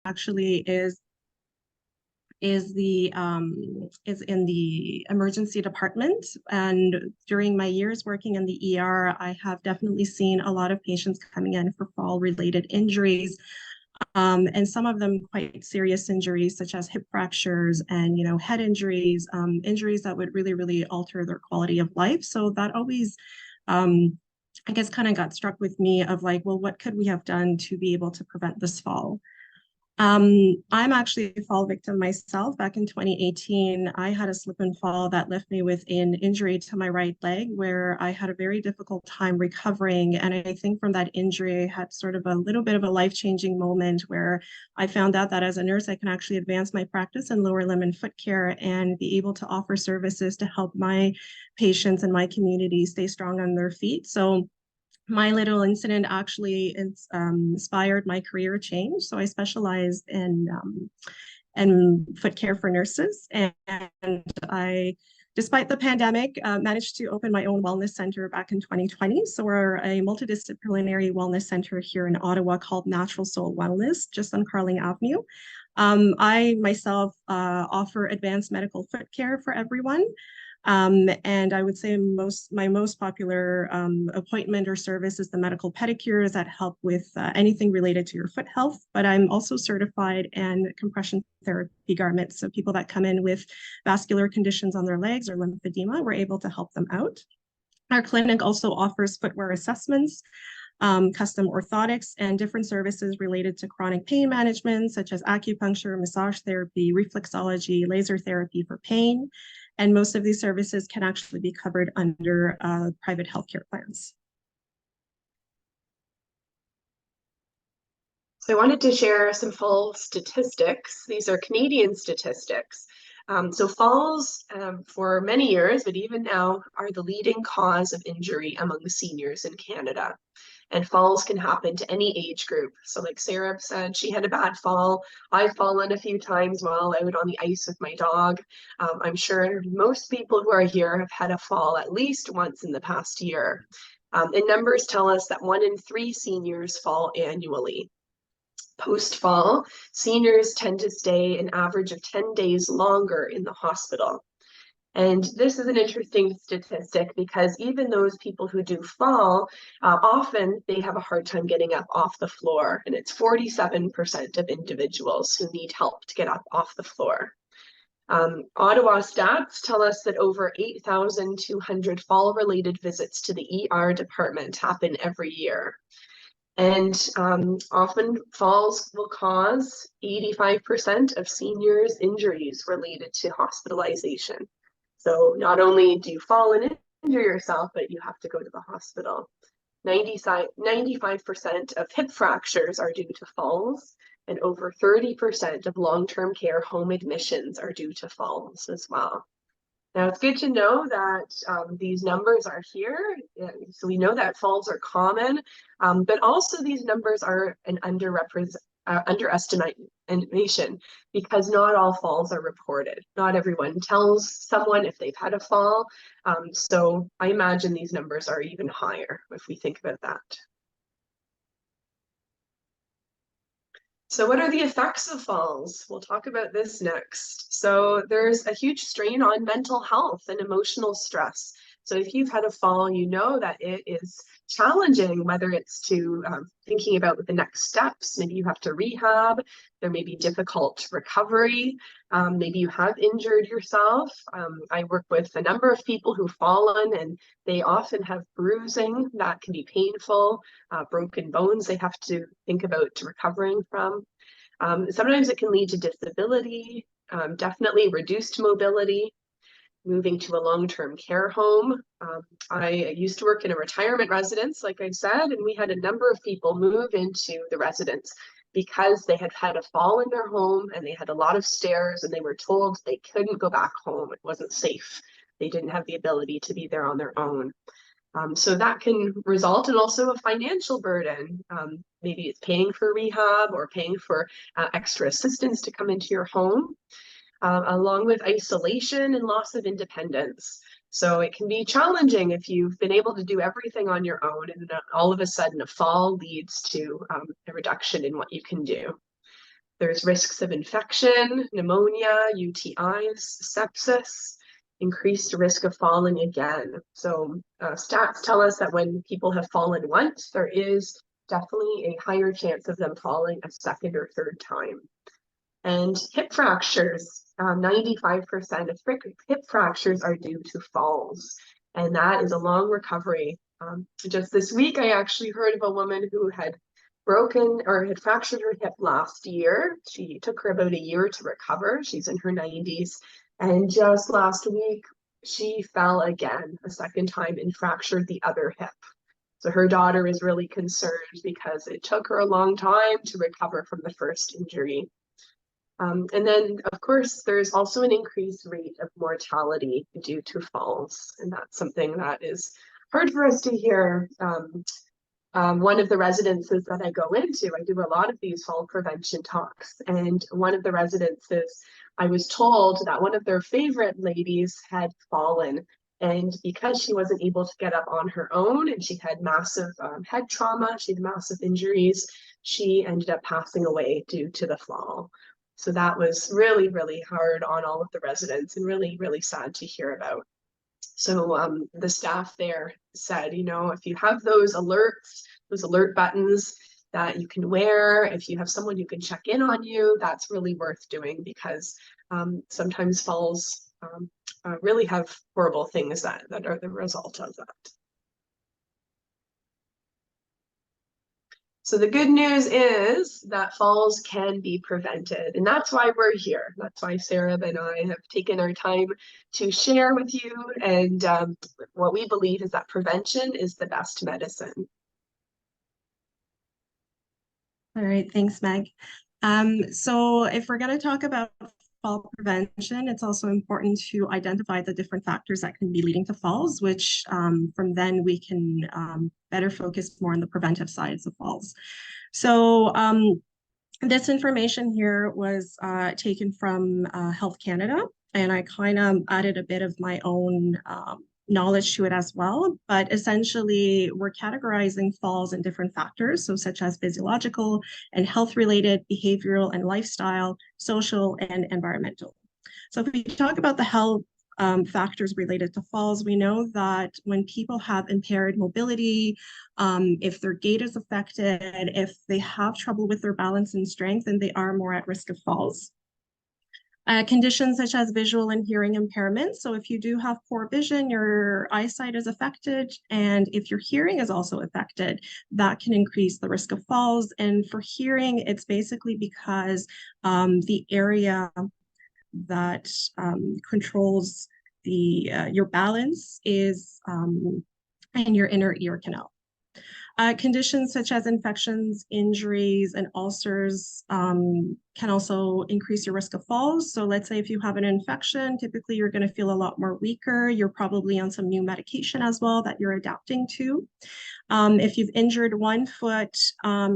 actually is in the emergency department. And during my years working in the ER, I have definitely seen a lot of patients coming in for fall-related injuries. And some of them quite serious injuries, such as hip fractures and, head injuries, injuries that would really, really alter their quality of life. So that always, I guess, kind of got struck with me of like, well, what could we have done to be able to prevent this fall? I'm actually a fall victim myself. Back in 2018, I had a slip and fall that left me with an injury to my right leg where I had a very difficult time recovering. And I think from that injury, I had sort of a little bit of a life-changing moment where I found out that as a nurse, I can actually advance my practice in lower limb and foot care and be able to offer services to help my patients and my community stay strong on their feet. So my little incident actually inspired my career change. So I specialized in foot care for nurses, and I, despite the pandemic, managed to open my own wellness center back in 2020. So we're a multidisciplinary wellness center here in Ottawa called Natural Soul Wellness, just on Carling Avenue. I myself offer advanced medical foot care for everyone. And I would say my most popular appointment or service is the medical pedicures that help with anything related to your foot health. But I'm also certified in compression therapy garments. So people that come in with vascular conditions on their legs or lymphedema, we're able to help them out. Our clinic also offers footwear assessments, custom orthotics, and different services related to chronic pain management, such as acupuncture, massage therapy, reflexology, laser therapy for pain. And most of these services can actually be covered under private healthcare plans. So I wanted to share some fall statistics. These are Canadian statistics. So falls for many years, but even now, are the leading cause of injury among seniors in Canada. And falls can happen to any age group. So like Sarah said, she had a bad fall. I've fallen a few times while out on the ice with my dog. I'm sure most people who are here have had a fall at least once in the past year. And numbers tell us that 1 in 3 seniors fall annually. Post-fall, seniors tend to stay an average of 10 days longer in the hospital. And this is an interesting statistic because even those people who do fall, often they have a hard time getting up off the floor. And it's 47% of individuals who need help to get up off the floor. Ottawa stats tell us that over 8,200 fall-related visits to the ER department happen every year. And often falls will cause 85% of seniors' injuries related to hospitalization. So not only do you fall and injure yourself, but you have to go to the hospital. 95% of hip fractures are due to falls, and over 30% of long-term care home admissions are due to falls as well. Now, it's good to know that these numbers are here. So we know that falls are common, but also these numbers are an underestimation because not all falls are reported. Not everyone tells someone if they've had a fall. So I imagine these numbers are even higher if we think about that. So what are the effects of falls? We'll talk about this next. So there's a huge strain on mental health and emotional stress. So if you've had a fall, you know that it is challenging, whether it's to thinking about the next steps. Maybe you have to rehab. There may be difficult recovery. Maybe you have injured yourself. I work with a number of people who've fallen, and they often have bruising that can be painful, broken bones they have to think about recovering from. Sometimes it can lead to disability, definitely reduced mobility, moving to a long-term care home. I used to work in a retirement residence, like I said, and we had a number of people move into the residence because they had had a fall in their home and they had a lot of stairs and they were told they couldn't go back home. It wasn't safe. They didn't have the ability to be there on their own. So that can result in also a financial burden. Maybe it's paying for rehab or paying for extra assistance to come into your home. Along with isolation and loss of independence. So it can be challenging if you've been able to do everything on your own and then all of a sudden a fall leads to a reduction in what you can do. There's risks of infection, pneumonia, UTIs, sepsis, increased risk of falling again. So stats tell us that when people have fallen once, there is definitely a higher chance of them falling a second or third time. And hip fractures, 95% of hip fractures are due to falls, and that is a long recovery. Just this week, I actually heard of a woman who had broken or had fractured her hip last year. She took her about a year to recover. She's in her 90s. And just last week, she fell again a second time and fractured the other hip. So her daughter is really concerned because it took her a long time to recover from the first injury. And then, of course, there's also an increased rate of mortality due to falls. And that's something that is hard for us to hear. One of the residences that I go into, I do a lot of these fall prevention talks. And one of the residences, I was told that one of their favorite ladies had fallen. And because she wasn't able to get up on her own and she had massive head trauma, she had massive injuries, she ended up passing away due to the fall. So that was really, really hard on all of the residents and really, really sad to hear about. So the staff there said, you know, if you have those alerts, those alert buttons that you can wear, if you have someone who can check in on you, that's really worth doing because sometimes falls really have horrible things that are the result of that. So the good news is that falls can be prevented, and that's why we're here. That's why Sarah and I have taken our time to share with you, and what we believe is that prevention is the best medicine. All right, thanks, Meg. So if we're going to talk about fall prevention, it's also important to identify the different factors that can be leading to falls, which from then we can better focus more on the preventive sides of falls. So this information here was taken from Health Canada, and I kind of added a bit of my own knowledge to it as well. But essentially, we're categorizing falls in different factors, so such as physiological and health-related, behavioral and lifestyle, social and environmental. So if we talk about the health factors related to falls, we know that when people have impaired mobility, if their gait is affected, if they have trouble with their balance and strength, then they are more at risk of falls. Conditions such as visual and hearing impairment. So if you do have poor vision, your eyesight is affected, and if your hearing is also affected, that can increase the risk of falls. And for hearing, it's basically because the area that controls your balance is in your inner ear canal. Conditions such as infections, injuries, and ulcers can also increase your risk of falls. So let's say if you have an infection, typically you're going to feel a lot more weaker. You're probably on some new medication as well that you're adapting to. If you've injured one foot,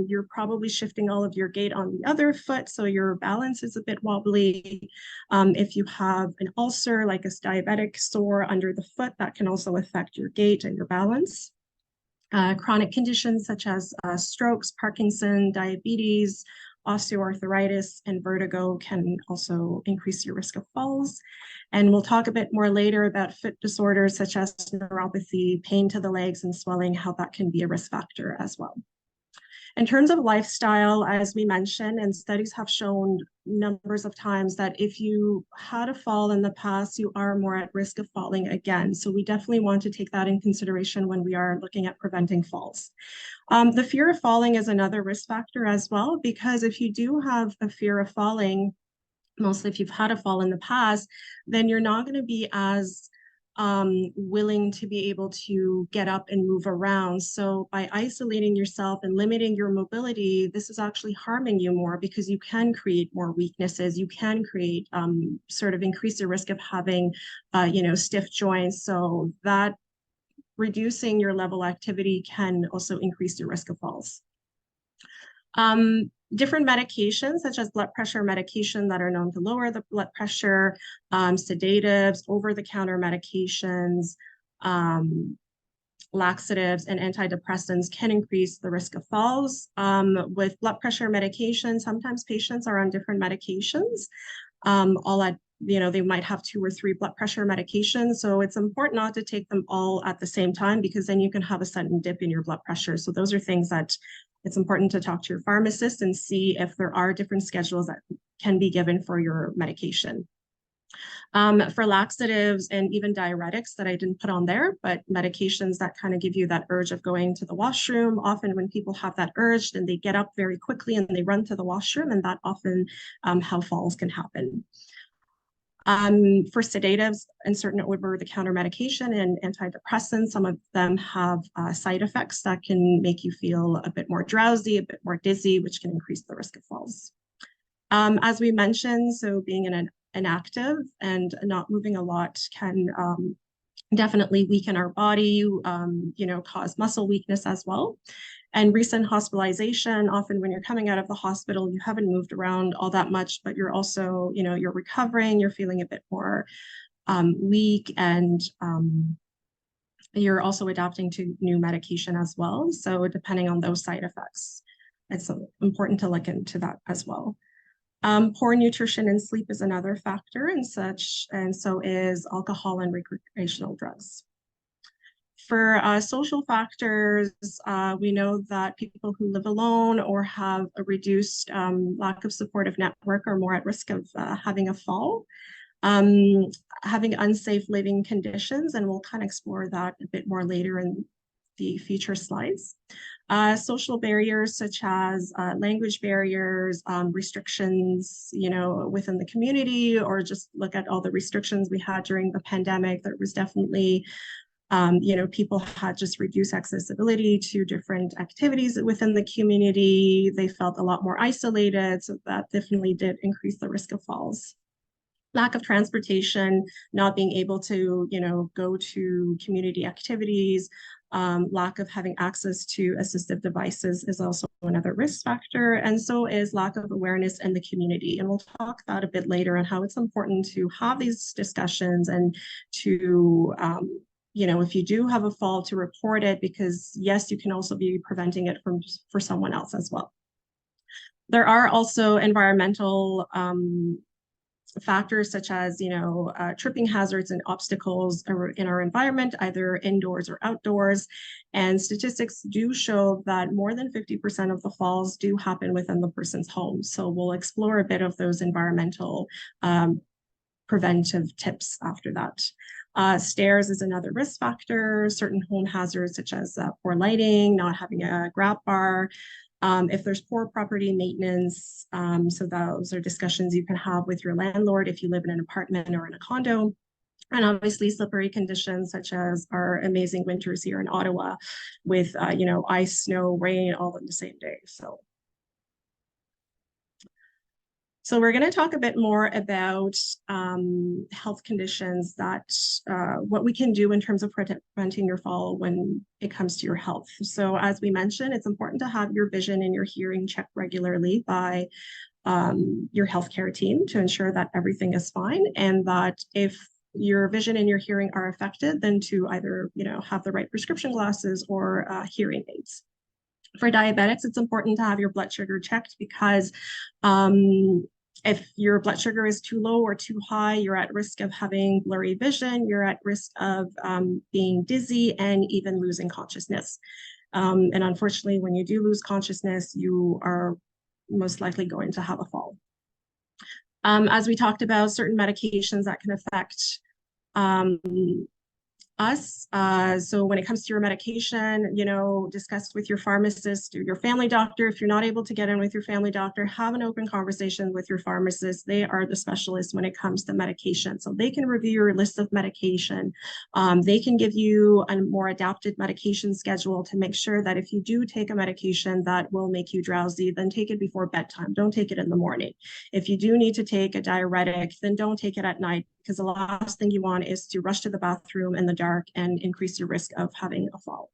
you're probably shifting all of your gait on the other foot, so your balance is a bit wobbly. If you have an ulcer, like a diabetic sore under the foot, that can also affect your gait and your balance. Chronic conditions such as strokes, Parkinson, diabetes, osteoarthritis, and vertigo can also increase your risk of falls. And we'll talk a bit more later about foot disorders such as neuropathy, pain to the legs, and swelling, how that can be a risk factor as well. In terms of lifestyle, as we mentioned, and studies have shown numbers of times that if you had a fall in the past, you are more at risk of falling again. So we definitely want to take that in consideration when we are looking at preventing falls. The fear of falling is another risk factor as well, because if you do have a fear of falling, mostly if you've had a fall in the past, then you're not going to be as willing to be able to get up and move around. So by isolating yourself and limiting your mobility, this is actually harming you more because you can create more weaknesses. You can create sort of increase the risk of having, stiff joints. So that reducing your level of activity can also increase your risk of falls. Different medications, such as blood pressure medication that are known to lower the blood pressure, sedatives, over-the-counter medications, laxatives and antidepressants can increase the risk of falls. With blood pressure medication, sometimes patients are on different medications, all at, they might have 2 or 3 blood pressure medications. So it's important not to take them all at the same time, because then you can have a sudden dip in your blood pressure. So those are things that it's important to talk to your pharmacist and see if there are different schedules that can be given for your medication. For laxatives and even diuretics that I didn't put on there, but medications that kind of give you that urge of going to the washroom. Often when people have that urge, then they get up very quickly and they run to the washroom, and that often how falls can happen. For sedatives and certain over-the-counter medication and antidepressants, some of them have side effects that can make you feel a bit more drowsy, a bit more dizzy, which can increase the risk of falls. As we mentioned, so being inactive and not moving a lot can definitely weaken our body, cause muscle weakness as well. And recent hospitalization, often when you're coming out of the hospital, you haven't moved around all that much, but you're also, you're recovering, you're feeling a bit more weak, and you're also adapting to new medication as well. So depending on those side effects, it's important to look into that as well. Poor nutrition and sleep is another factor, and so is alcohol and recreational drugs. For social factors, we know that people who live alone or have a reduced lack of supportive network are more at risk of having a fall. Having unsafe living conditions, and we'll kind of explore that a bit more later in the future slides. Social barriers such as language barriers, restrictions, within the community, or just look at all the restrictions we had during the pandemic. There was definitely, people had just reduced accessibility to different activities within the community. They felt a lot more isolated, so that definitely did increase the risk of falls. Lack of transportation, not being able to, go to community activities, lack of having access to assistive devices is also another risk factor, and so is lack of awareness in the community. And we'll talk about a bit later on how it's important to have these discussions and to, if you do have a fall, to report it, because yes, you can also be preventing it for someone else as well. There are also environmental factors such as, tripping hazards and obstacles in our environment, either indoors or outdoors. And statistics do show that more than 50% of the falls do happen within the person's home. So we'll explore a bit of those environmental preventive tips after that. Stairs is another risk factor. Certain home hazards such as poor lighting, not having a grab bar, if there's poor property maintenance, so those are discussions you can have with your landlord if you live in an apartment or in a condo. And obviously slippery conditions such as our amazing winters here in Ottawa with, ice, snow, rain, all in the same day. So we're going to talk a bit more about health conditions that what we can do in terms of preventing your fall when it comes to your health. So as we mentioned, it's important to have your vision and your hearing checked regularly by your healthcare team to ensure that everything is fine, and that if your vision and your hearing are affected, then to either have the right prescription glasses or hearing aids. For diabetics, it's important to have your blood sugar checked, because if your blood sugar is too low or too high, you're at risk of having blurry vision, you're at risk of being dizzy and even losing consciousness. And unfortunately, when you do lose consciousness, you are most likely going to have a fall. As we talked about, certain medications that can affect us. So when it comes to your medication, discuss with your pharmacist or your family doctor. If you're not able to get in with your family doctor, have an open conversation with your pharmacist. They are the specialists when it comes to medication. So they can review your list of medication. They can give you a more adapted medication schedule to make sure that if you do take a medication that will make you drowsy, then take it before bedtime. Don't take it in the morning. If you do need to take a diuretic, then don't take it at night, because the last thing you want is to rush to the bathroom in the dark and increase your risk of having a fall.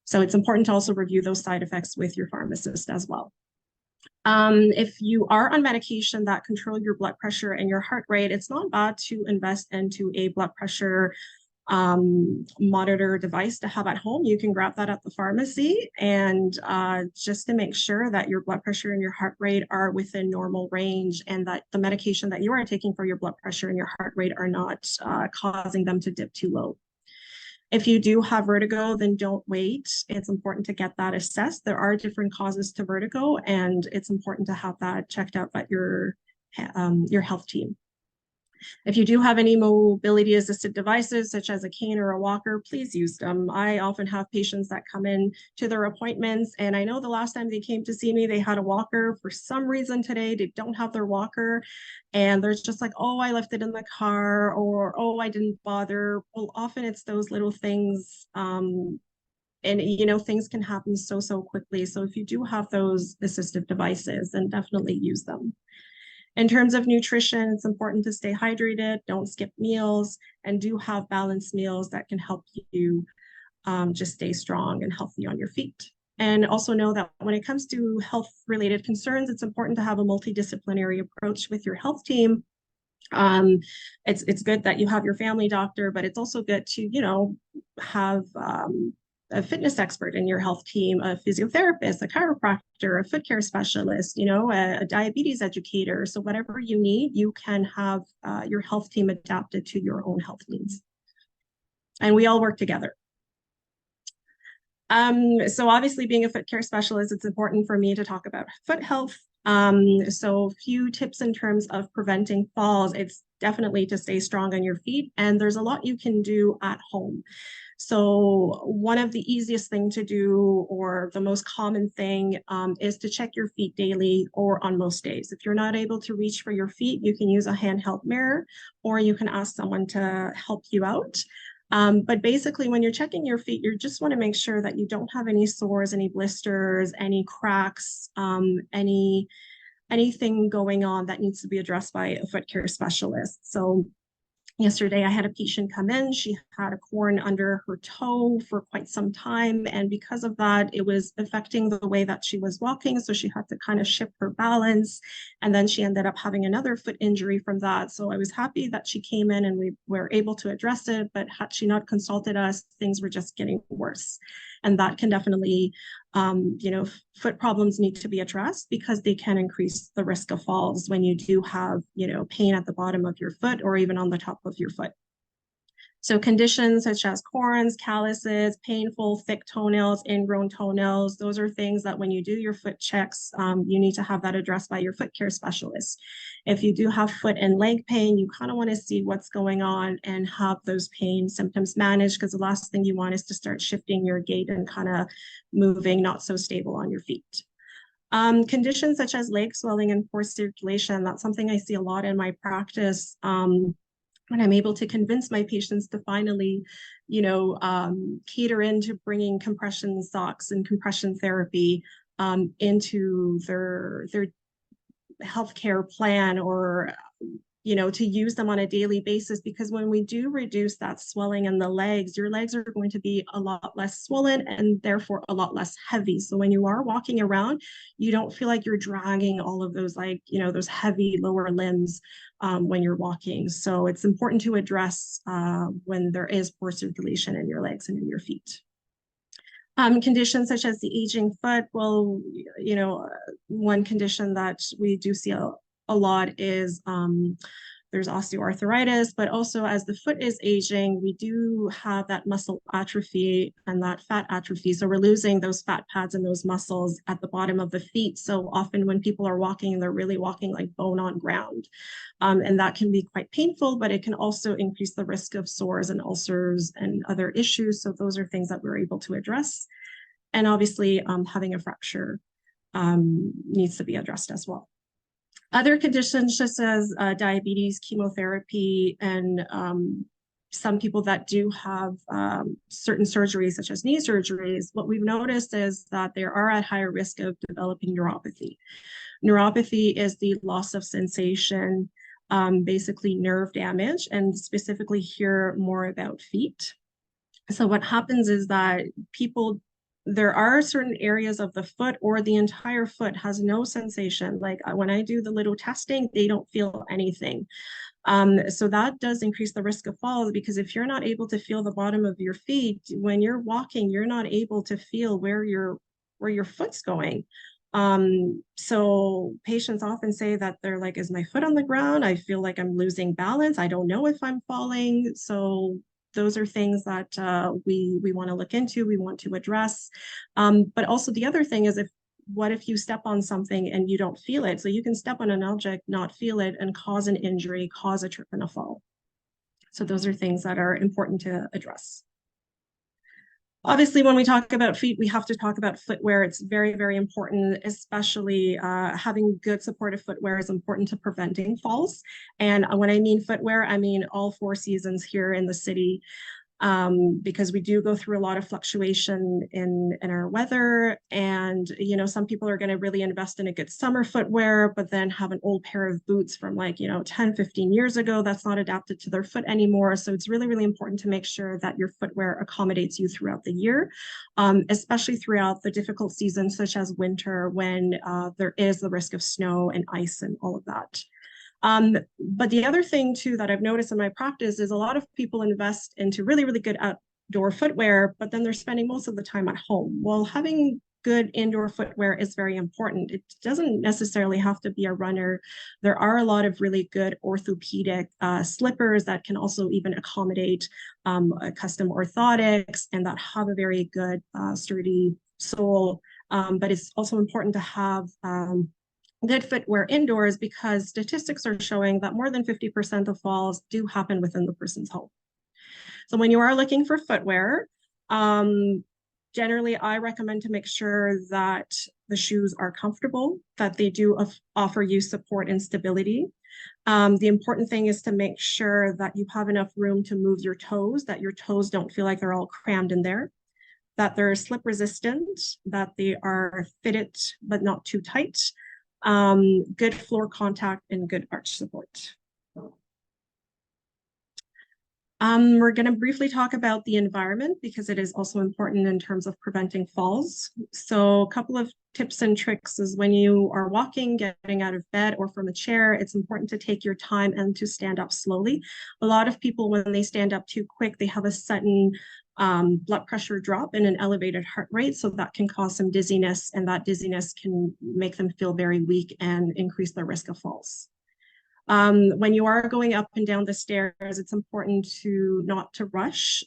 So it's important to also review those side effects with your pharmacist as well. If you are on medication that control your blood pressure and your heart rate, it's not bad to invest into a blood pressure monitor device to have at home. You can grab that at the pharmacy, and just to make sure that your blood pressure and your heart rate are within normal range, and that the medication that you are taking for your blood pressure and your heart rate are not causing them to dip too low. If you do have vertigo, then don't wait. It's important to get that assessed. There are different causes to vertigo, and it's important to have that checked out by your health team. If you do have any mobility assisted devices, such as a cane or a walker, please use them. I often have patients that come in to their appointments, and I know the last time they came to see me, they had a walker. For some reason today, they don't have their walker, and there's just like, oh, I left it in the car, or oh, I didn't bother. Well, often it's those little things. And things can happen so quickly. So if you do have those assistive devices, then definitely use them. In terms of nutrition, it's important to stay hydrated, don't skip meals, and do have balanced meals that can help you just stay strong and healthy on your feet. And also know that when it comes to health-related concerns, it's important to have a multidisciplinary approach with your health team. It's good that you have your family doctor, but it's also good to, have a fitness expert in your health team, a physiotherapist, a chiropractor, a foot care specialist, a diabetes educator. So whatever you need, you can have your health team adapted to your own health needs. And we all work together. So obviously being a foot care specialist, it's important for me to talk about foot health. So a few tips in terms of preventing falls. It's definitely to stay strong on your feet, and there's a lot you can do at home. So one of the easiest thing to do, or the most common thing, is to check your feet daily or on most days. If you're not able to reach for your feet, you can use a handheld mirror, or you can ask someone to help you out. But basically, when you're checking your feet, you just want to make sure that you don't have any sores, any blisters, any cracks, anything going on that needs to be addressed by a foot care specialist. So yesterday, I had a patient come in. She had a corn under her toe for quite some time. And because of that, it was affecting the way that she was walking. So she had to kind of shift her balance. And then she ended up having another foot injury from that. So I was happy that she came in and we were able to address it. But had she not consulted us, things were just getting worse. And that can definitely, foot problems need to be addressed because they can increase the risk of falls when you do have, pain at the bottom of your foot or even on the top of your foot. So conditions such as corns, calluses, painful, thick toenails, ingrown toenails, those are things that when you do your foot checks, you need to have that addressed by your foot care specialist. If you do have foot and leg pain, you kind of want to see what's going on and have those pain symptoms managed, because the last thing you want is to start shifting your gait and kind of moving not so stable on your feet. Conditions such as leg swelling and poor circulation, that's something I see a lot in my practice. When I'm able to convince my patients to finally, cater into bringing compression socks and compression therapy into their healthcare plan, or to use them on a daily basis, because when we do reduce that swelling in the legs, your legs are going to be a lot less swollen and therefore a lot less heavy. So when you are walking around, you don't feel like you're dragging all of those, those heavy lower limbs when you're walking. So it's important to address when there is poor circulation in your legs and in your feet. Conditions such as the aging foot, well, one condition that we do see a lot is there's osteoarthritis, but also as the foot is aging, we do have that muscle atrophy and that fat atrophy. So we're losing those fat pads and those muscles at the bottom of the feet. So often when people are walking, they're really walking like bone on ground. And that can be quite painful, but it can also increase the risk of sores and ulcers and other issues. So those are things that we're able to address. And obviously having a fracture needs to be addressed as well. Other conditions such as diabetes, chemotherapy, and some people that do have certain surgeries such as knee surgeries, what we've noticed is that they are at higher risk of developing neuropathy. Neuropathy is the loss of sensation, basically nerve damage, and specifically here more about feet. So what happens is that people there are certain areas of the foot or the entire foot has no sensation. Like when I do the little testing, they don't feel anything. So that does increase the risk of falls because if you're not able to feel the bottom of your feet, when you're walking, you're not able to feel where your foot's going. So patients often say that they're like, is my foot on the ground? I feel like I'm losing balance. I don't know if I'm falling. So those are things that we want to look into, we want to address. But also the other thing is what if you step on something and you don't feel it? So you can step on an object, not feel it, and cause an injury, cause a trip and a fall. So those are things that are important to address. Obviously, when we talk about feet, we have to talk about footwear. It's very, very important, especially having good supportive footwear is important to preventing falls. And when I mean footwear, I mean all four seasons here in the city. Because we do go through a lot of fluctuation in our weather. And, you know, some people are going to really invest in a good summer footwear, but then have an old pair of boots from like, you know, 10, 15 years ago that's not adapted to their foot anymore. So it's really, really important to make sure that your footwear accommodates you throughout the year, especially throughout the difficult seasons such as winter when there is the risk of snow and ice and all of that. But the other thing too that I've noticed in my practice is a lot of people invest into really, really good outdoor footwear, but then they're spending most of the time at home. Well, having good indoor footwear is very important. It doesn't necessarily have to be a runner. There are a lot of really good orthopedic slippers that can also even accommodate custom orthotics and that have a very good sturdy sole. But it's also important to have good footwear indoors because statistics are showing that more than 50% of falls do happen within the person's home. So when you are looking for footwear, generally I recommend to make sure that the shoes are comfortable, that they do offer you support and stability. The important thing is to make sure that you have enough room to move your toes, that your toes don't feel like they're all crammed in there, that they're slip resistant, that they are fitted but not too tight, good floor contact, and good arch support. We're going to briefly talk about the environment because it is also important in terms of preventing falls. So a couple of tips and tricks is when you are walking, getting out of bed or from a chair, it's important to take your time and to stand up slowly. A lot of people, when they stand up too quick, they have a sudden blood pressure drop and an elevated heart rate. So that can cause some dizziness, and that dizziness can make them feel very weak and increase their risk of falls. When you are going up and down the stairs, it's important to not to rush.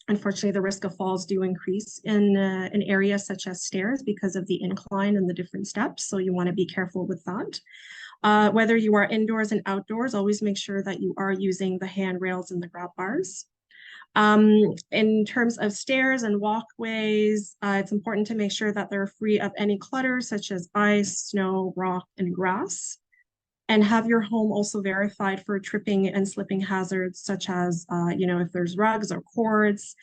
Unfortunately, the risk of falls do increase in an area such as stairs because of the incline and the different steps. So you want to be careful with that. Whether you are indoors and outdoors, always make sure that you are using the handrails and the grab bars. In terms of stairs and walkways, it's important to make sure that they're free of any clutter such as ice, snow, rock, and grass. And have your home also verified for tripping and slipping hazards, such as, you know, if there's rugs or cords,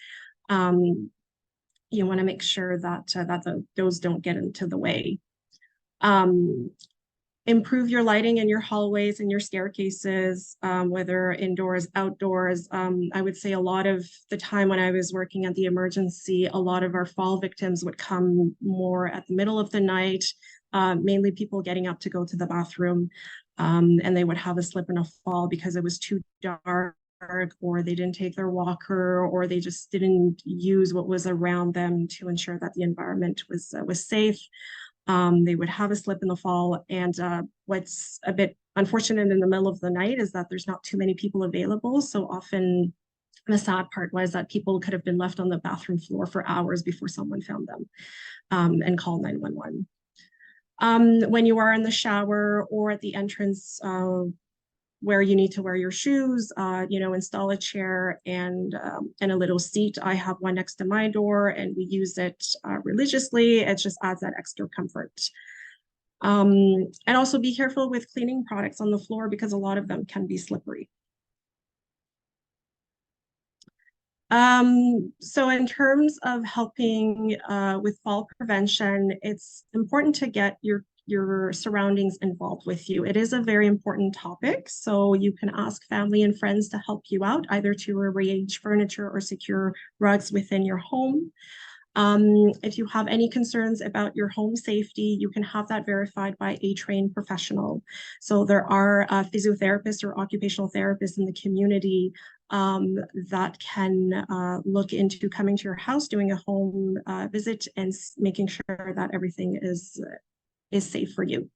you want to make sure that, those don't get into the way. Improve your lighting in your hallways and your staircases, whether indoors, outdoors. I would say a lot of the time when I was working at the emergency, a lot of our fall victims would come more at the middle of the night, mainly people getting up to go to the bathroom. And they would have a slip and a fall because it was too dark, or they didn't take their walker, or they just didn't use what was around them to ensure that the environment was safe. They would have a slip and a fall. And what's a bit unfortunate in the middle of the night is that there's not too many people available. So often the sad part was that people could have been left on the bathroom floor for hours before someone found them and called 911. When you are in the shower or at the entrance where you need to wear your shoes, you know, install a chair and a little seat. I have one next to my door and we use it religiously. It just adds that extra comfort. And also be careful with cleaning products on the floor because a lot of them can be slippery. So in terms of helping with fall prevention, it's important to get your surroundings involved with you. It is a very important topic, so you can ask family and friends to help you out, either to arrange furniture or secure rugs within your home. If you have any concerns about your home safety, you can have that verified by a trained professional. So there are physiotherapists or occupational therapists in the community that can look into coming to your house, doing a home visit, and making sure that everything is safe for you.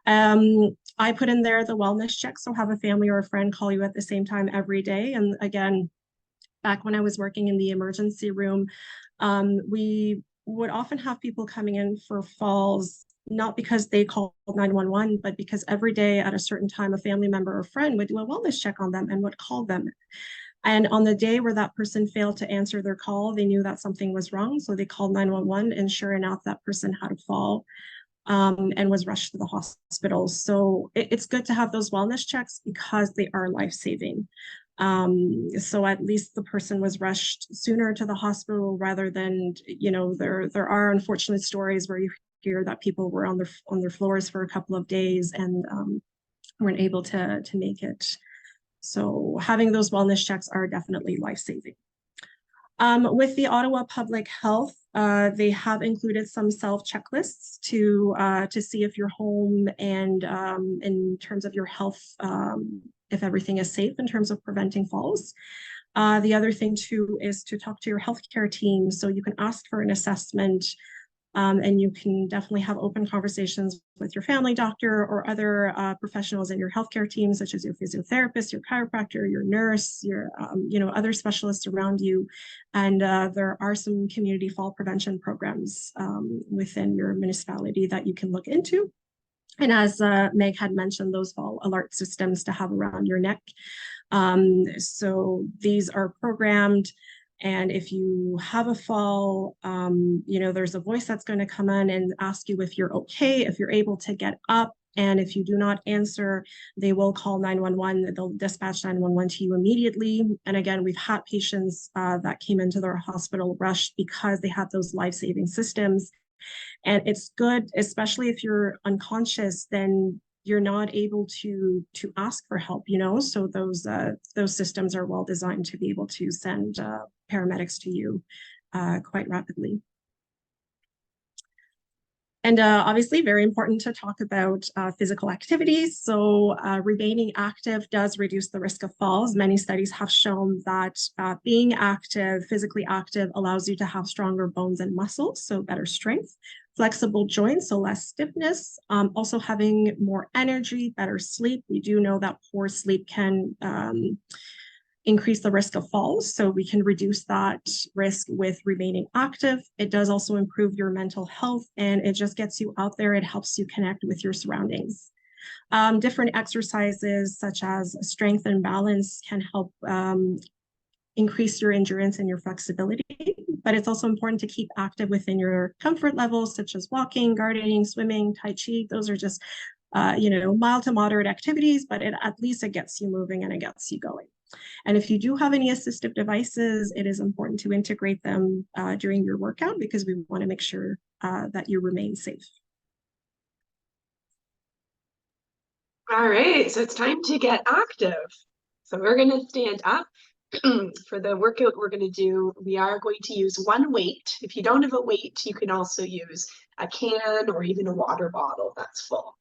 I put in there the wellness check, so have a family or a friend call you at the same time every day. And again, back when I was working in the emergency room, we would often have people coming in for falls, not because they called 911, but because every day at a certain time, a family member or friend would do a wellness check on them and would call them. And on the day where that person failed to answer their call, they knew that something was wrong. So they called 911, and sure enough, that person had a fall and was rushed to the hospital. So it's good to have those wellness checks because they are life-saving. So at least the person was rushed sooner to the hospital rather than, there are unfortunate stories where you hear that people were on their floors for a couple of days and weren't able to make it. So having those wellness checks are definitely life-saving. With the Ottawa Public Health, they have included some self checklists to see if you're home and in terms of your health, if everything is safe in terms of preventing falls. The other thing too is to talk to your healthcare team. So you can ask for an assessment and you can definitely have open conversations with your family doctor or other professionals in your healthcare team, such as your physiotherapist, your chiropractor, your nurse, your other specialists around you. And there are some community fall prevention programs within your municipality that you can look into. And as Meg had mentioned, those fall alert systems to have around your neck. So these are programmed. And if you have a fall, there's a voice that's going to come in and ask you if you're okay, if you're able to get up. And if you do not answer, they will call 911. They'll dispatch 911 to you immediately. And again, we've had patients that came into their hospital rushed because they had those life-saving systems. And it's good, especially if you're unconscious, then you're not able to ask for help, so those systems are well designed to be able to send paramedics to you quite rapidly. And obviously very important to talk about physical activities. So remaining active does reduce the risk of falls. Many studies have shown that being active, physically active, allows you to have stronger bones and muscles, so better strength, flexible joints, so less stiffness, also having more energy, better sleep. We do know that poor sleep can increase the risk of falls. So we can reduce that risk with remaining active. It does also improve your mental health and it just gets you out there. It helps you connect with your surroundings. Different exercises such as strength and balance can help increase your endurance and your flexibility, but it's also important to keep active within your comfort levels, such as walking, gardening, swimming, Tai Chi. Those are just, mild to moderate activities, but at least it gets you moving and it gets you going. And if you do have any assistive devices, it is important to integrate them during your workout because we want to make sure that you remain safe. All right, so it's time to get active. So we're going to stand up. For the workout we're going to do, we are going to use one weight. If you don't have a weight, you can also use a can or even a water bottle that's full.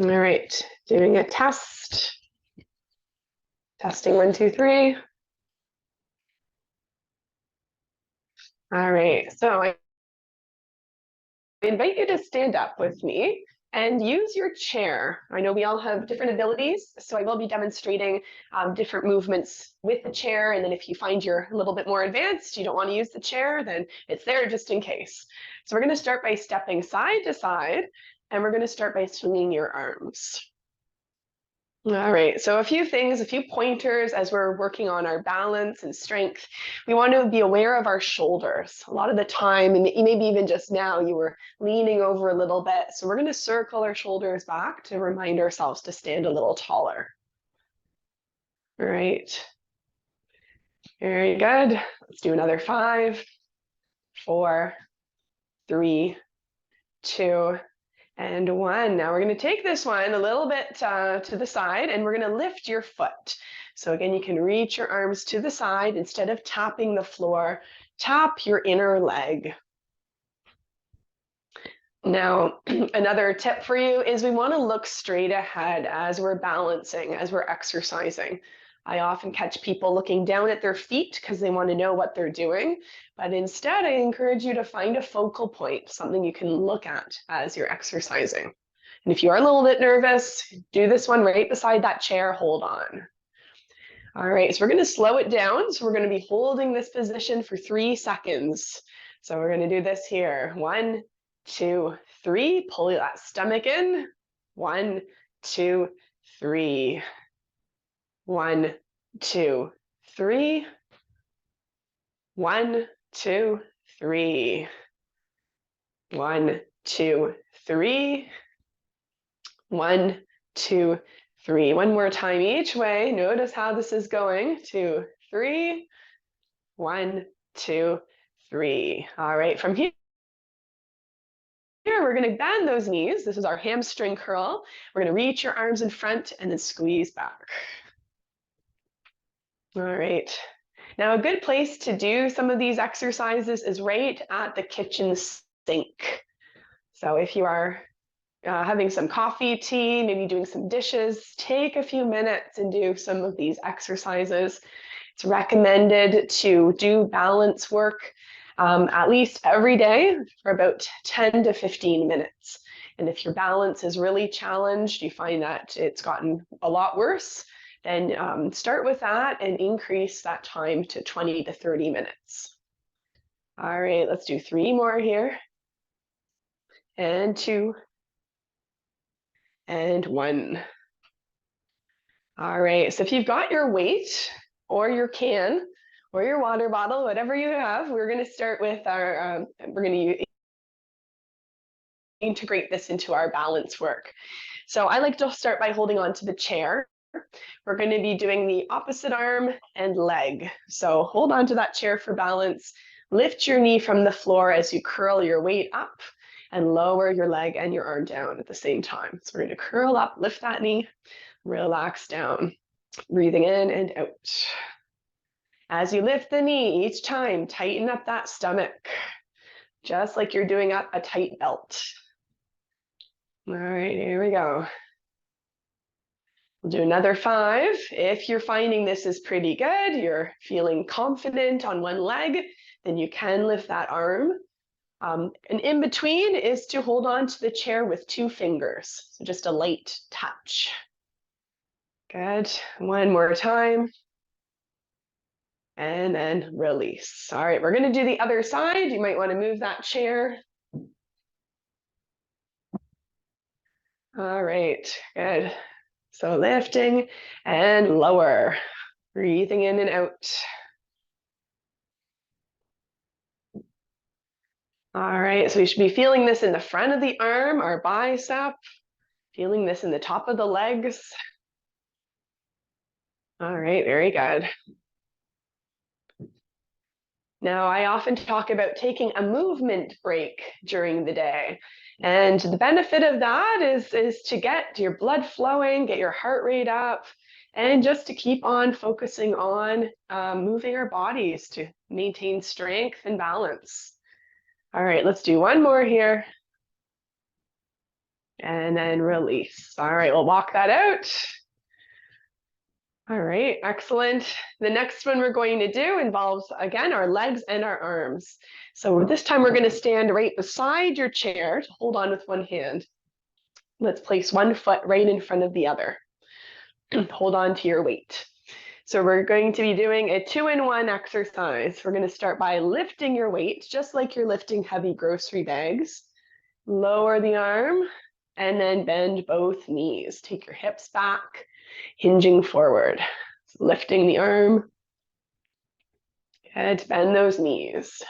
All right, doing a test. Testing 1, 2, 3. All right, so I invite you to stand up with me and use your chair. I know we all have different abilities, so I will be demonstrating different movements with the chair. And then if you find you're a little bit more advanced, you don't want to use the chair, then it's there just in case. So we're going to start by stepping side to side, and we're going to start by swinging your arms. All right, so a few things, a few pointers as we're working on our balance and strength. We want to be aware of our shoulders. A lot of the time, and maybe even just now, you were leaning over a little bit. So we're going to circle our shoulders back to remind ourselves to stand a little taller. All right, very good. Let's do another 5, 4, 3, 2, and 1. Now we're going to take this one a little bit to the side, and we're going to lift your foot. So again, you can reach your arms to the side. Instead of tapping the floor, tap your inner leg. Now, another tip for you is we want to look straight ahead as we're balancing, as we're exercising. I often catch people looking down at their feet because they want to know what they're doing. But instead, I encourage you to find a focal point, something you can look at as you're exercising. And if you are a little bit nervous, do this one right beside that chair, hold on. All right, so we're going to slow it down. So we're going to be holding this position for 3 seconds. So we're going to do this here. 1, 2, 3. Pull that stomach in. 1, 2, 3. 1, 2, 3. 1, 2, 3. 1, 2, 3. 1, 2, 3. One more time each way. Notice how this is going. 2, 3. 1, 2, 3. All right, from here, we're going to bend those knees. This is our hamstring curl. We're going to reach your arms in front and then squeeze back. All right. Now, a good place to do some of these exercises is right at the kitchen sink. So if you are having some coffee, tea, maybe doing some dishes, take a few minutes and do some of these exercises. It's recommended to do balance work at least every day for about 10 to 15 minutes. And if your balance is really challenged, you find that it's gotten a lot worse, then start with that and increase that time to 20 to 30 minutes. All right, let's do 3 more here. And 2. And 1. All right, so if you've got your weight or your can or your water bottle, whatever you have, we're going to start with our, we're going to integrate this into our balance work. So I like to start by holding on to the chair. We're going to be doing the opposite arm and leg. So hold on to that chair for balance. Lift your knee from the floor as you curl your weight up and lower your leg and your arm down at the same time. So we're going to curl up, lift that knee, relax down, breathing in and out. As you lift the knee each time, tighten up that stomach, just like you're doing up a tight belt. All right, here we go. We'll do another 5. If you're finding this is pretty good, you're feeling confident on one leg, then you can lift that arm. And in between is to hold on to the chair with 2 fingers. So just a light touch. Good. One more time. And then release. All right, we're going to do the other side. You might want to move that chair. All right, good. So lifting and lower, breathing in and out. All right, so we should be feeling this in the front of the arm, our bicep, feeling this in the top of the legs. All right, very good. Now, I often talk about taking a movement break during the day. And the benefit of that is to get your blood flowing, get your heart rate up, and just to keep on focusing on moving our bodies to maintain strength and balance. All right, let's do one more here. And then release. All right, we'll walk that out. All right, excellent. The next one we're going to do involves, again, our legs and our arms. So this time we're going to stand right beside your chair to hold on with one hand. Let's place one foot right in front of the other. Hold on to your weight. So we're going to be doing a 2-in-1 exercise. We're going to start by lifting your weight, just like you're lifting heavy grocery bags. Lower the arm and then bend both knees. Take your hips back, hinging forward. So lifting the arm. Good, bend those knees.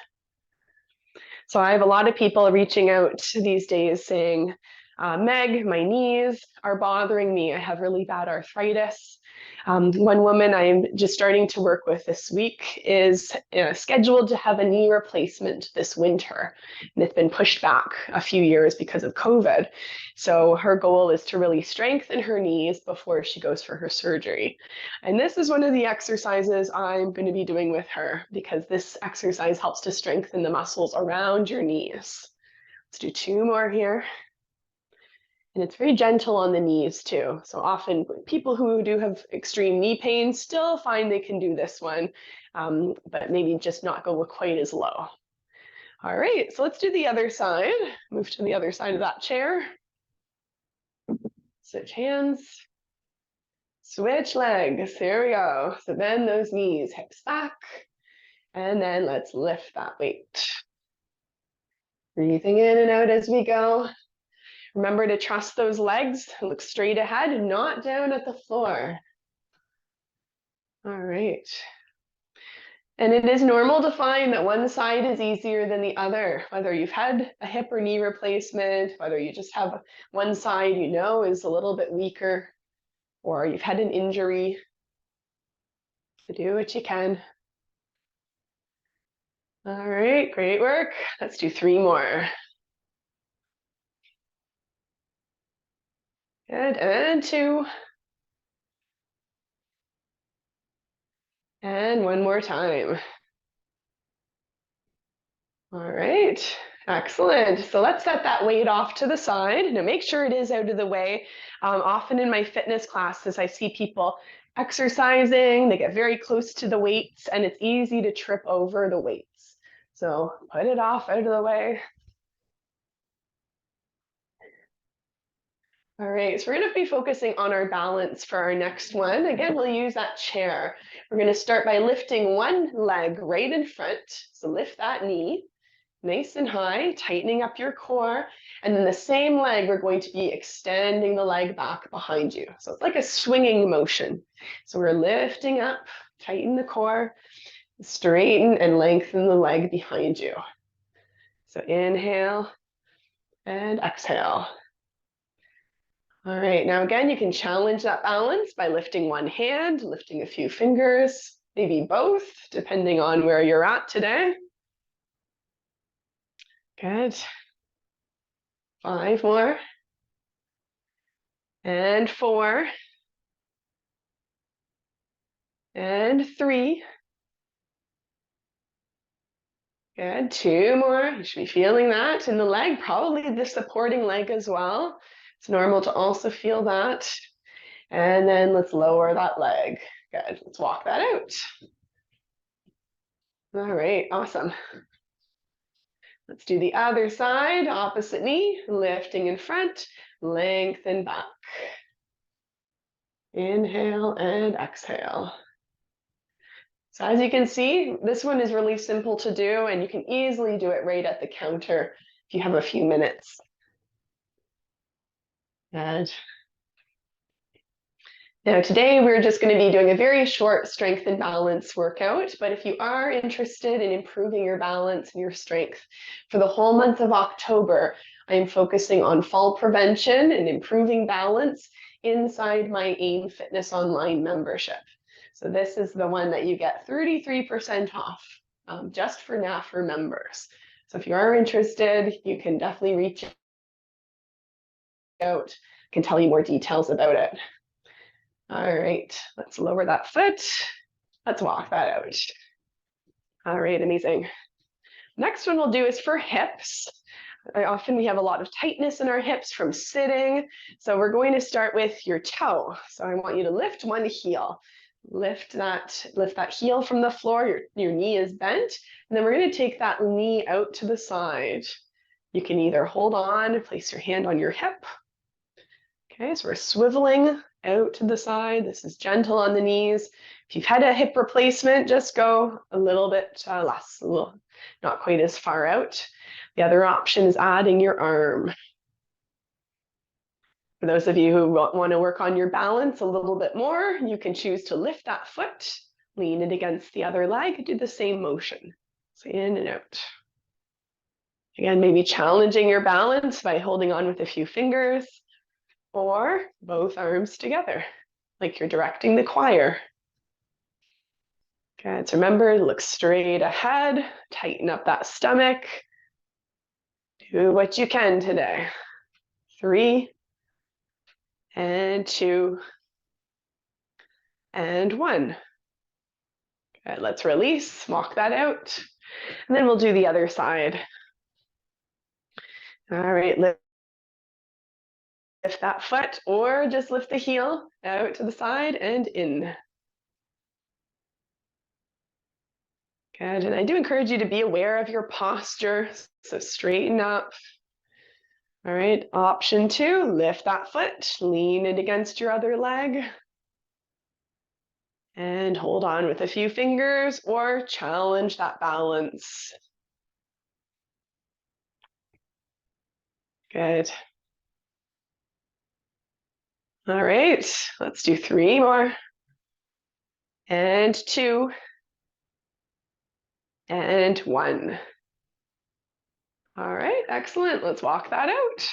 So I have a lot of people reaching out these days saying, Meg, my knees are bothering me. I have really bad arthritis. One woman I'm just starting to work with this week is scheduled to have a knee replacement this winter, and it's been pushed back a few years because of COVID. So her goal is to really strengthen her knees before she goes for her surgery. And this is one of the exercises I'm going to be doing with her, because this exercise helps to strengthen the muscles around your knees. Let's do 2 more here. And it's very gentle on the knees too. So often people who do have extreme knee pain still find they can do this one, but maybe just not go quite as low. All right, so let's do the other side. Move to the other side of that chair. Switch hands. Switch legs. There we go. So bend those knees, hips back. And then let's lift that weight. Breathing in and out as we go. Remember to trust those legs, look straight ahead and not down at the floor. All right. And it is normal to find that one side is easier than the other, whether you've had a hip or knee replacement, whether you just have one side you know is a little bit weaker, or you've had an injury. So do what you can. All right, great work. Let's do 3 more. Good, and 2. And 1 more time. All right, excellent. So let's set that weight off to the side. Now make sure it is out of the way. Often in my fitness classes, I see people exercising, they get very close to the weights, and it's easy to trip over the weights. So put it off out of the way. All right, so we're gonna be focusing on our balance for our next one. Again, we'll use that chair. We're gonna start by lifting one leg right in front. So lift that knee nice and high, tightening up your core. And then the same leg, we're going to be extending the leg back behind you. So it's like a swinging motion. So we're lifting up, tighten the core, straighten and lengthen the leg behind you. So inhale and exhale. All right, now again, you can challenge that balance by lifting one hand, lifting a few fingers, maybe both, depending on where you're at today. Good. 5 more. And 4. And 3. Good, 2 more. You should be feeling that in the leg, probably the supporting leg as well. It's normal to also feel that. And then let's lower that leg. Good, let's walk that out. All right, awesome. Let's do the other side, opposite knee, lifting in front, lengthen back. Inhale and exhale. So as you can see, this one is really simple to do, and you can easily do it right at the counter if you have a few minutes. Good. Now today we're just going to be doing a very short strength and balance workout, but if you are interested in improving your balance and your strength for the whole month of October, I am focusing on fall prevention and improving balance inside my AIM Fitness Online membership. So this is the one that you get 33% off just for NAFR members. So if you are interested, you can definitely reach out. I can tell you more details about it. All right, let's lower that foot. Let's walk that out. All right, amazing. Next one we'll do is for hips. Often we have a lot of tightness in our hips from sitting. So we're going to start with your toe. So I want you to lift one heel. Lift that heel from the floor. Your knee is bent. And then we're going to take that knee out to the side. You can either hold on, place your hand on your hip. Okay, so we're swiveling out to the side. This is gentle on the knees. If you've had a hip replacement, just go a little bit less, not quite as far out. The other option is adding your arm. For those of you who want to work on your balance a little bit more, you can choose to lift that foot, lean it against the other leg, do the same motion. So in and out. Again, maybe challenging your balance by holding on with a few fingers, or both arms together. like you're directing the choir. Good. So remember, look straight ahead, tighten up that stomach. Do what you can today. 3 and 2 and 1. Good. Let's release, walk that out. And then we'll do the other side. All right, lift that foot or just lift the heel out to the side and in. Good, and I do encourage you to be aware of your posture, so straighten up. All right, option 2, lift that foot, lean it against your other leg. And hold on with a few fingers or challenge that balance. Good. All right, let's do 3 more. And 2 and 1. All right, excellent. Let's walk that out.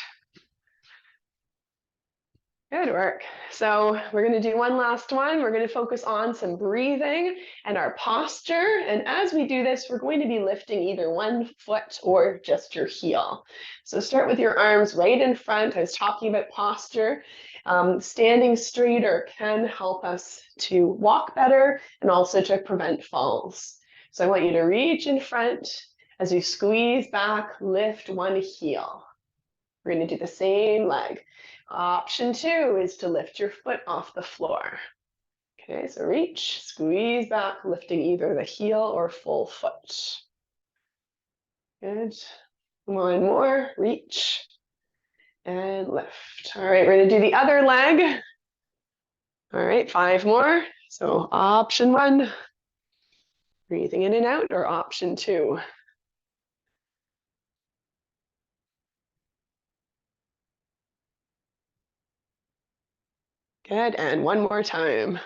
Good work. So we're going to do one last one. We're going to focus on some breathing and our posture. And as we do this, we're going to be lifting either one foot or just your heel. So start with your arms right in front. I was talking about posture. Standing straighter can help us to walk better and also to prevent falls. So I want you to reach in front as you squeeze back, lift one heel. We're going to do the same leg. Option 2 is to lift your foot off the floor. Okay, so reach, squeeze back, lifting either the heel or full foot. Good. One more, reach and lift. All right, we're going to do the other leg. All right, 5 more. So option 1, breathing in and out, or option 2. Good, and one more time.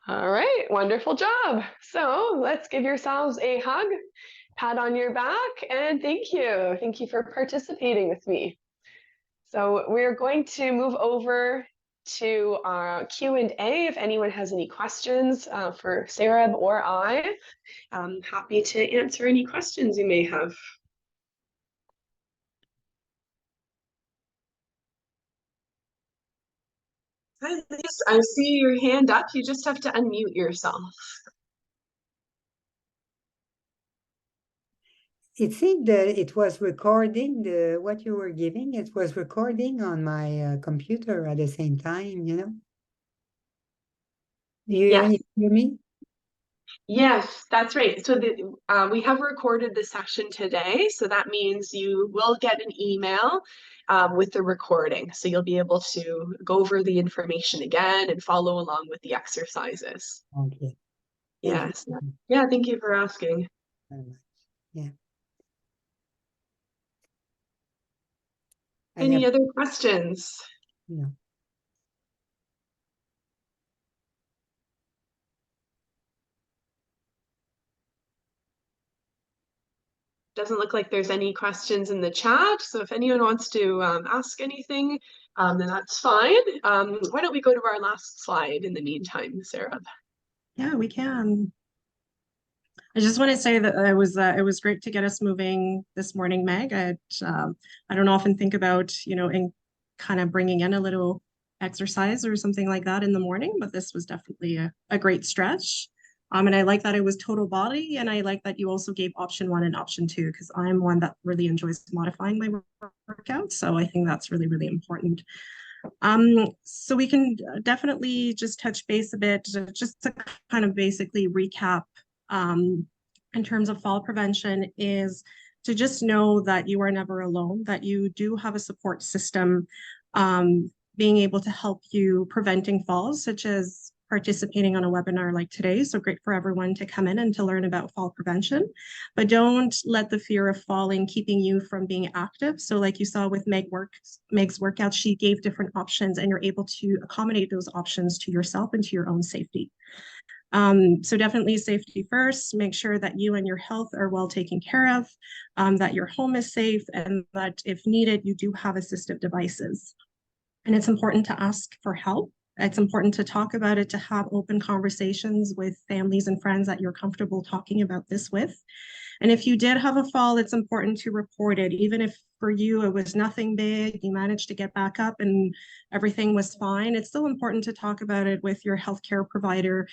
All right, wonderful job. So let's give yourselves a hug, pat on your back, and thank you. Thank you for participating with me. So we're going to move over to our Q&A. If anyone has any questions for Sarah or I'm happy to answer any questions you may have. Hi, Lise. I see your hand up. You just have to unmute yourself. It seemed that it was recording what you were giving. It was recording on my computer at the same time, you know. Yes. You hear me? Yes, that's right. So we have recorded the session today. So that means you will get an email with the recording. So you'll be able to go over the information again and follow along with the exercises. Okay. Yes. Yeah, thank you for asking. Very much. Yeah. Any other questions? No. Doesn't look like there's any questions in the chat. So if anyone wants to ask anything, then that's fine. Why don't we go to our last slide in the meantime, Sarah? Yeah, we can. I just want to say that it was great to get us moving this morning, Meg. I don't often think about, in kind of bringing in a little exercise or something like that in the morning, but this was definitely a great stretch. And I like that it was total body, and I like that you also gave option 1 and option 2, because I'm one that really enjoys modifying my workouts. So I think that's really, really important. So we can definitely just touch base a bit, just to kind of basically recap in terms of fall prevention, is to just know that you are never alone, that you do have a support system being able to help you preventing falls, such as participating on a webinar like today. So great for everyone to come in and to learn about fall prevention, but don't let the fear of falling keeping you from being active. So like you saw with Meg's workout, she gave different options, and you're able to accommodate those options to yourself and to your own safety. So definitely safety first. Make sure that you and your health are well taken care of, that your home is safe, and that if needed, you do have assistive devices. And it's important to ask for help. It's important to talk about it, to have open conversations with families and friends that you're comfortable talking about this with. And if you did have a fall, it's important to report it. Even if for you it was nothing big, you managed to get back up and everything was fine, it's still important to talk about it with your healthcare provider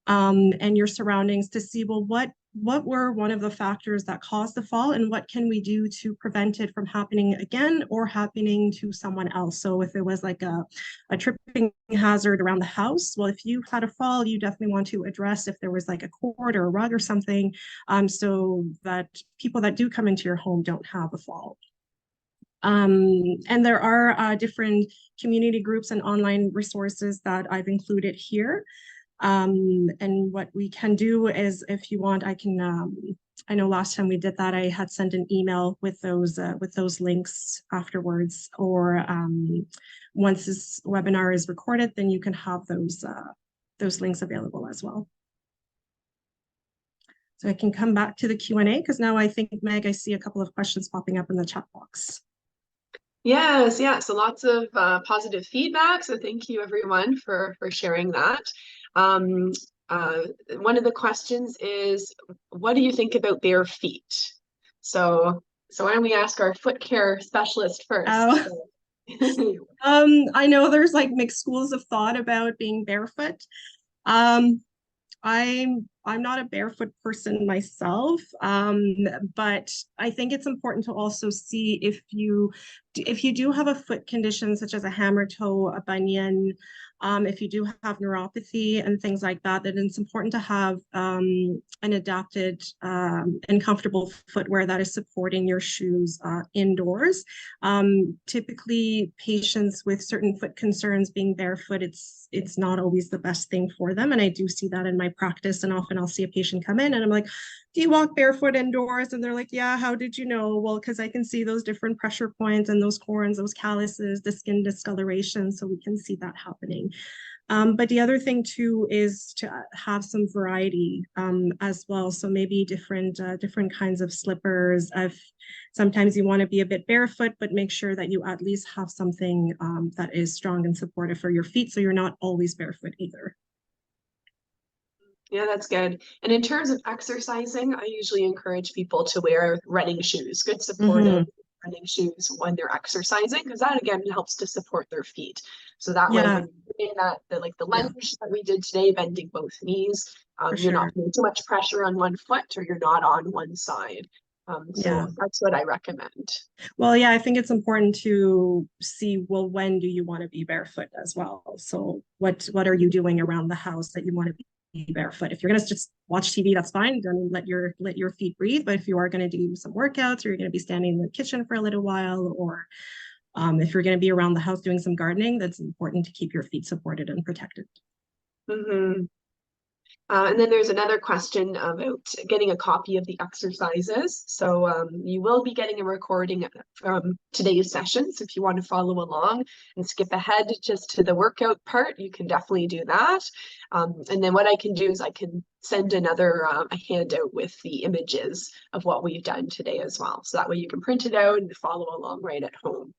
and your surroundings to see, well, what were one of the factors that caused the fall and what can we do to prevent it from happening again or happening to someone else. So if it was like a tripping hazard around the house, well, if you had a fall, you definitely want to address if there was like a cord or a rug or something, so that people that do come into your home don't have a fall. And there are different community groups and online resources that I've included here. And what we can do is, if you want, I can, I know last time we did that, I had sent an email with those links afterwards, or once this webinar is recorded, then you can have those links available as well. So I can come back to the Q&A because now I think, Meg, I see a couple of questions popping up in the chat box. Yes, yeah, so lots of positive feedback. So thank you everyone for sharing that. One of the questions is, what do you think about bare feet? So why don't we ask our foot care specialist first? Oh. I know there's like mixed schools of thought about being barefoot. I'm not a barefoot person myself, but I think it's important to also see if you do have a foot condition such as a hammer toe, a bunion, if you do have neuropathy and things like that, then it's important to have an adapted and comfortable footwear that is supporting your shoes indoors. Typically, patients with certain foot concerns being barefoot, it's not always the best thing for them. And I do see that in my practice, and often I'll see a patient come in and I'm like, do you walk barefoot indoors? And they're like, yeah, how did you know? Well, because I can see those different pressure points and those corns, those calluses, the skin discoloration. So we can see that happening. But the other thing too is to have some variety as well. So maybe different kinds of slippers. Sometimes you want to be a bit barefoot, but make sure that you at least have something that is strong and supportive for your feet, so you're not always barefoot either. Yeah, that's good. And in terms of exercising, I usually encourage people to wear running shoes, good supportive running shoes when they're exercising, because that again helps to support their feet. So that way, when you're doing that, like the lunge that we did today, bending both knees, you're not putting too much pressure on one foot, or you're not on one side. So that's what I recommend. Well, yeah, I think it's important to see, well, when do you want to be barefoot as well? So what are you doing around the house that you want to be barefoot? If you're going to just watch TV, that's fine. Then let your feet breathe. But if you are going to do some workouts, or you're going to be standing in the kitchen for a little while, or if you're going to be around the house doing some gardening, that's important to keep your feet supported and protected. And then there's another question about getting a copy of the exercises. So you will be getting a recording from today's session. So if you want to follow along and skip ahead just to the workout part, you can definitely do that. And then what I can do is I can send another a handout with the images of what we've done today as well. So that way you can print it out and follow along right at home.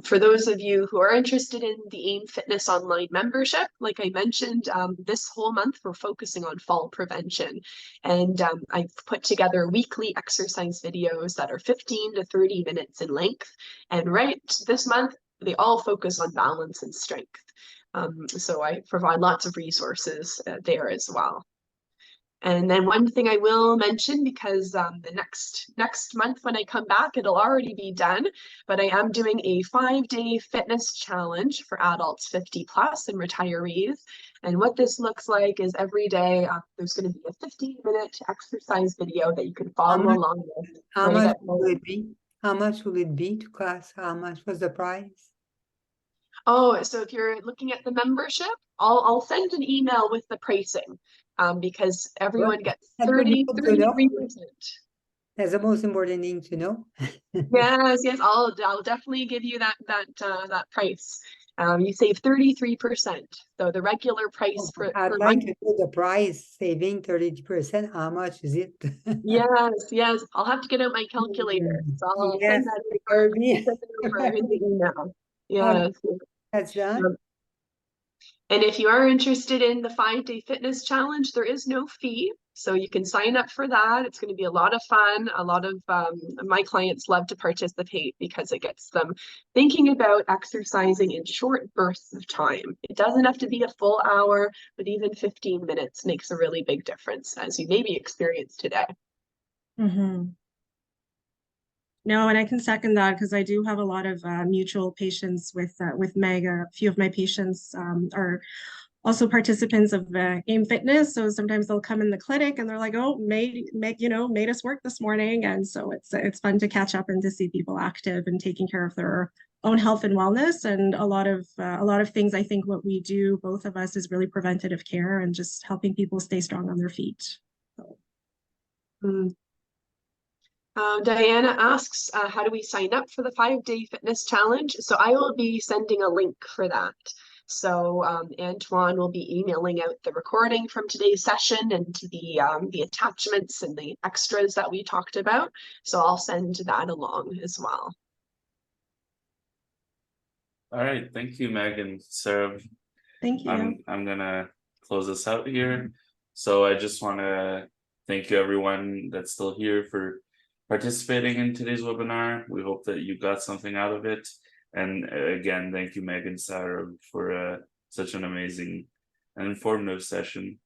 For those of you who are interested in the AIM Fitness online membership, like I mentioned, this whole month we're focusing on fall prevention. And I've put together weekly exercise videos that are 15 to 30 minutes in length. And right this month, they all focus on balance and strength. So I provide lots of resources there as well. And then one thing I will mention, because the next month when I come back, it'll already be done, but I am doing a 5-day fitness challenge for adults 50 plus and retirees. And what this looks like is every day there's going to be a 15-minute exercise video that you can follow along with. How much will it be? How much will it be to class? How much was the price? Oh, so if you're looking at the membership, I'll send an email with the pricing. Because everyone gets 33%. That's the most important thing to know. Yes, I'll definitely give you that price. You save 33%. So the regular price I'd like to know the price, saving 30%. How much is it? Yes. I'll have to get out my calculator. So I'll send that over in the email. Yeah. That's done? And if you are interested in the 5-day fitness challenge, there is no fee. So you can sign up for that. It's going to be a lot of fun. A lot of my clients love to participate because it gets them thinking about exercising in short bursts of time. It doesn't have to be a full hour, but even 15 minutes makes a really big difference, as you maybe experienced today. Mm-hmm. No, and I can second that because I do have a lot of mutual patients with Meg. A few of my patients are also participants of AIM Fitness. So sometimes they'll come in the clinic and they're like, "Oh, made us work this morning," and so it's fun to catch up and to see people active and taking care of their own health and wellness. And a lot of things. I think what we do, both of us, is really preventative care and just helping people stay strong on their feet. So. Mm. Diana asks, how do we sign up for the 5-day fitness challenge? So I will be sending a link for that. So Antoine will be emailing out the recording from today's session and the attachments and the extras that we talked about. So I'll send that along as well. All right, thank you, Meg and Sarah. Thank you. I'm gonna close this out here. So I just want to thank you, everyone that's still here, for participating in today's webinar. We hope that you got something out of it. And again, thank you, Meg and Sarah, for such an amazing and informative session.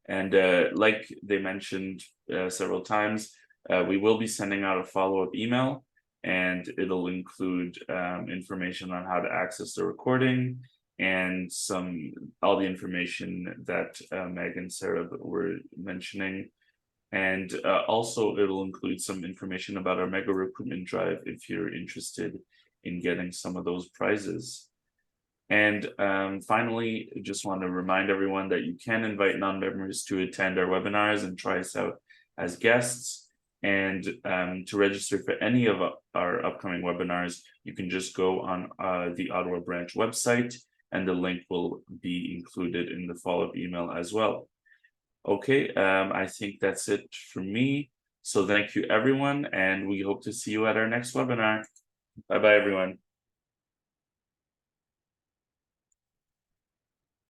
And like they mentioned several times, we will be sending out a follow-up email, and it'll include information on how to access the recording and all the information that Meg and Sarah were mentioning. And also it'll include some information about our mega recruitment drive if you're interested in getting some of those prizes. And finally, I just want to remind everyone that you can invite non-members to attend our webinars and try us out as guests. And to register for any of our upcoming webinars, you can just go on the Ottawa branch website, and the link will be included in the follow-up email as well. Okay, I think that's it for me. So thank you, everyone, and we hope to see you at our next webinar. Bye-bye, everyone.